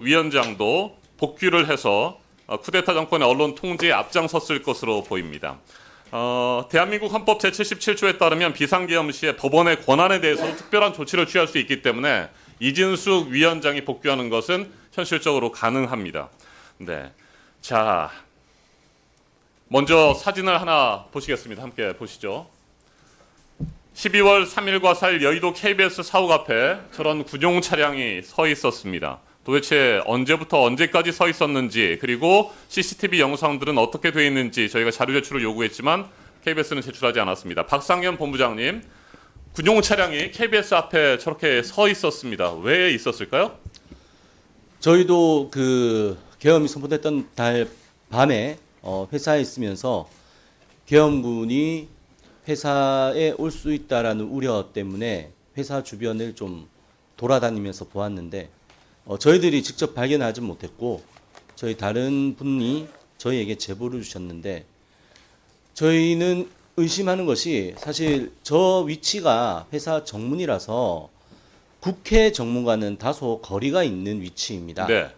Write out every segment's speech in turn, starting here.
위원장도 복귀를 해서 쿠데타 정권의 언론 통제에 앞장섰을 것으로 보입니다. 대한민국 헌법 제77조에 따르면 비상계엄 시에 법원의 권한에 대해서 특별한 조치를 취할 수 있기 때문에 이진숙 위원장이 복귀하는 것은 현실적으로 가능합니다. 네, 자, 먼저 사진을 하나 보시겠습니다. 함께 보시죠. 12월 3일과 4일 여의도 KBS 사옥 앞에 저런 군용 차량이 서 있었습니다. 도대체 언제부터 언제까지 서 있었는지, 그리고 CCTV 영상들은 어떻게 되어 있는지 저희가 자료 제출을 요구했지만 KBS는 제출하지 않았습니다. 박상현 본부장님, 군용 차량이 KBS 앞에 저렇게 서 있었습니다. 왜 있었을까요? 저희도 그 계엄이 선포됐던 달 밤에 회사에 있으면서 계엄군이 회사에 올 수 있다라는 우려 때문에 회사 주변을 좀 돌아다니면서 보았는데 저희들이 직접 발견하지 못했고 저희 다른 분이 저희에게 제보를 주셨는데 저희는 의심하는 것이 사실 저 위치가 회사 정문이라서 국회 정문과는 다소 거리가 있는 위치입니다. 네.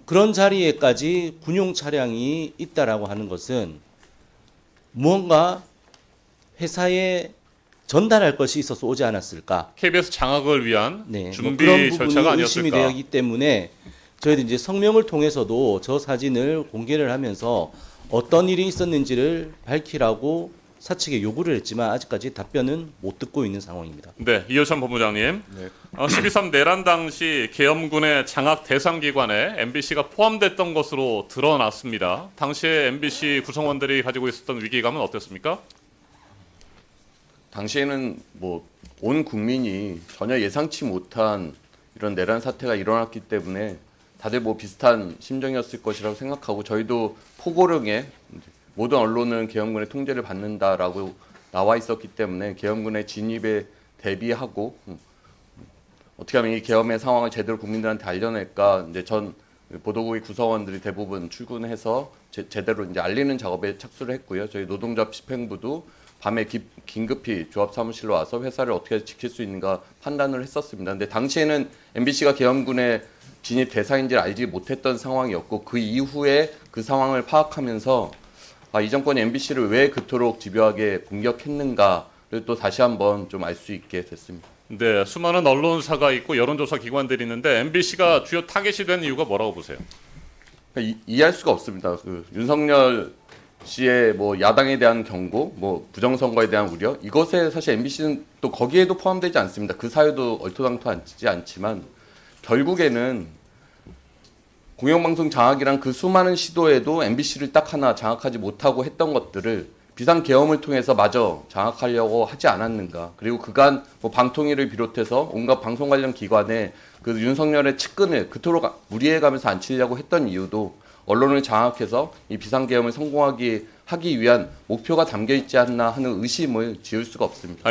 그런 자리에까지 군용 차량이 있다라고 하는 것은 무언가 회사에 전달할 것이 있어서 오지 않았을까? KBS 장악을 위한 네, 준비 그런 절차가 부분이 의심이 아니었을까? 되기 때문에 저희들 이제 성명을 통해서도 저 사진을 공개를 하면서 어떤 일이 있었는지를 밝히라고 사측에 요구를 했지만 아직까지 답변은 못 듣고 있는 상황입니다. 네, 이효찬 본부장님. 네. 12.3 내란 당시 계엄군의 장악 대상 기관에 MBC가 포함됐던 것으로 드러났습니다. 당시에 MBC 구성원들이 가지고 있었던 위기감은 어땠습니까? 당시에는 뭐 온 국민이 전혀 예상치 못한 이런 내란 사태가 일어났기 때문에 다들 뭐 비슷한 심정이었을 것이라고 생각하고 저희도 포고령에 모든 언론은 계엄군의 통제를 받는다라고 나와 있었기 때문에 계엄군의 진입에 대비하고 어떻게 하면 이 계엄의 상황을 제대로 국민들한테 알려낼까 이제 전 보도국의 구성원들이 대부분 출근해서 제대로 이제 알리는 작업에 착수를 했고요. 저희 노동조합 집행부도 밤에 긴급히 조합 사무실로 와서 회사를 어떻게 지킬 수 있는가 판단을 했었습니다. 근데 당시에는 MBC가 계엄군의 진입 대상인지를 알지 못했던 상황이었고 그 이후에 그 상황을 파악하면서 이 정권이 MBC를 왜 그토록 집요하게 공격했는가를 또 다시 한번 좀 알 수 있게 됐습니다. 네, 수많은 언론사가 있고 여론조사 기관들이 있는데 MBC가 주요 타겟이 된 이유가 뭐라고 보세요? 이해할 수가 없습니다. 그 윤석열 씨의 뭐 야당에 대한 경고, 뭐 부정선거에 대한 우려, 이것에 사실 MBC는 또 거기에도 포함되지 않습니다. 그 사유도 얼토당토하지 않지만 결국에는 공영방송 장악이란 그 수많은 시도에도 MBC를 딱 하나 장악하지 못하고 했던 것들을 비상계엄을 통해서 마저 장악하려고 하지 않았는가. 그리고 그간 뭐 방통위를 비롯해서 온갖 방송 관련 기관에 그 윤석열의 측근을 그토록 무리해가면서 앉히려고 했던 이유도 언론을 장악해서 이 비상계엄을 성공하기 위한 목표가 담겨 있지 않나 하는 의심을 지을 수가 없습니다.